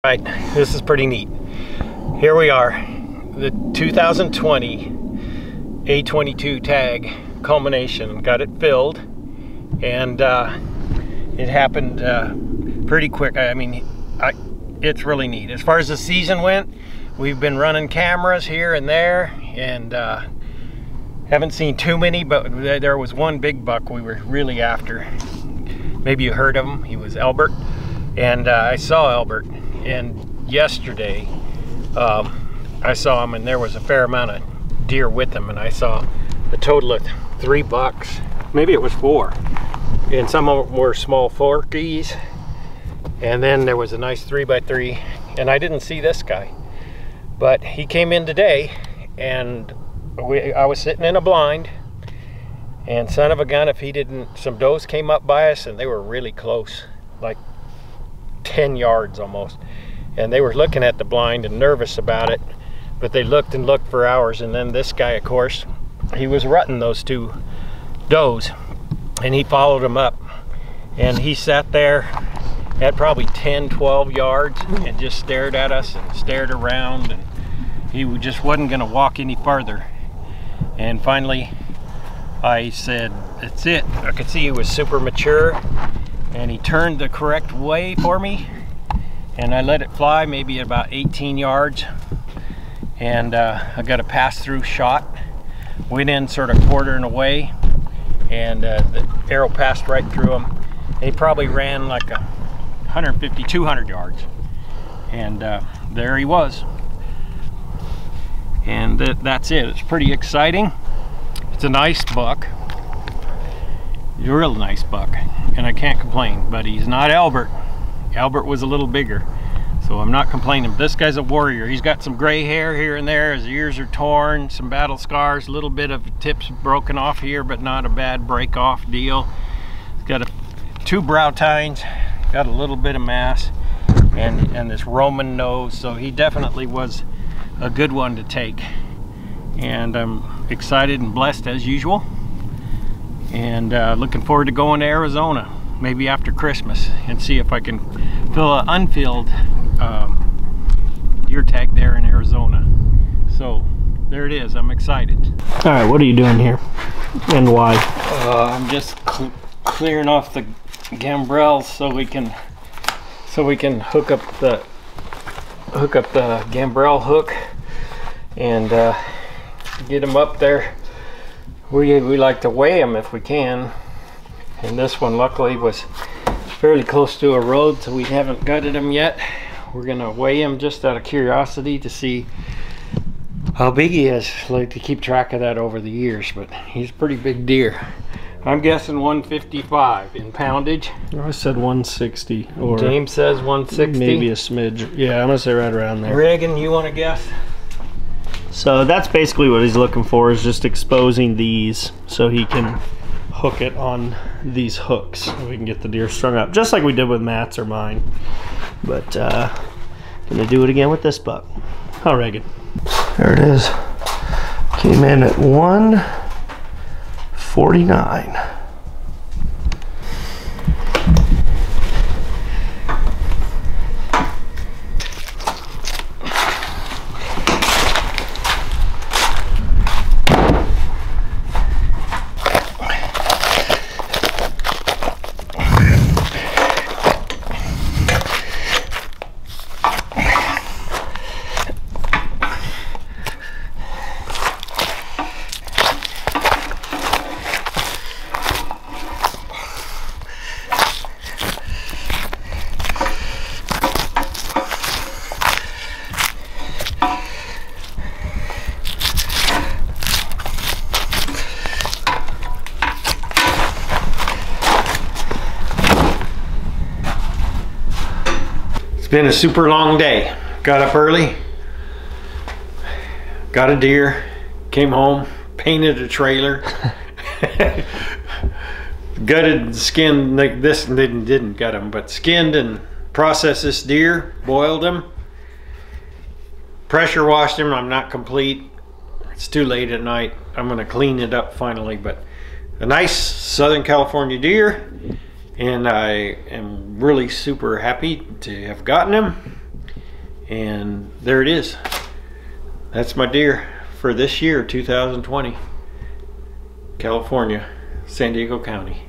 Right, this is pretty neat. Here we are, the 2020 A22 tag culmination. Got it filled, and it happened pretty quick. I mean, it's really neat. As far as the season went, we've been running cameras here and there, and haven't seen too many, but there was one big buck we were really after. Maybe you heard of him. He was Albert, and I saw Albert. And yesterday I saw him, and there was a fair amount of deer with him, and I saw a total of 3 bucks, maybe it was 4, and some of them were small forkies, and then there was a nice 3x3, and I didn't see this guy, but he came in today, and I was sitting in a blind, and son of a gun if he didn't, some does came up by us, and they were really close, like 10 yards almost, and they were looking at the blind and nervous about it, but they looked and looked for hours, and then this guy, of course, he was rutting those 2 does, and he followed them up, and he sat there at probably 10-12 yards and just stared at us and stared around, and he just wasn't going to walk any farther. And finally I said, that's it. I could see he was super mature, and he turned the correct way for me, and I let it fly maybe about 18 yards, and I got a pass-through shot, went in sort of quartering away, and the arrow passed right through him. He probably ran like 150, 200 yards, and there he was. And that's it. It's pretty exciting. It's a nice buck. He's a real nice buck, and I can't complain, but he's not Albert. Albert was a little bigger, so I'm not complaining. This guy's a warrior. He's got some gray hair here and there. His ears are torn, some battle scars, a little bit of tips broken off here, but not a bad break off deal. He's got 2 brow tines, got a little bit of mass, and this Roman nose, so he definitely was a good one to take. And I'm excited and blessed as usual, and looking forward to going to Arizona maybe after Christmas and see if I can fill an unfilled deer tag there in Arizona. So there it is. I'm excited. All right, what are you doing here and why? I'm just clearing off the gambrels so we can hook up the gambrel hook and get them up there. We like to weigh them if we can, and this one luckily was fairly close to a road, so we haven't gutted him yet. We're gonna weigh him just out of curiosity to see how big he is. I like to keep track of that over the years, but he's a pretty big deer. I'm guessing 155 in poundage. I said 160, or James says 160. Maybe a smidge. Yeah, I'm gonna say right around there. Reagan, you want to guess? So that's basically what he's looking for, is just exposing these so he can hook it on these hooks so we can get the deer strung up, just like we did with Matt's or mine. But gonna do it again with this buck. How, Reagan? There it is. Came in at 149. It's been a super long day. Got up early, got a deer, came home, painted a trailer, gutted, skinned like this, and didn't gut him, but skinned and processed this deer, boiled him, pressure washed him. I'm not complete. It's too late at night. I'm gonna clean it up finally, but a nice Southern California deer, and I am really super happy to have gotten him. And there it is. That's my deer for this year, 2020. California, San Diego County.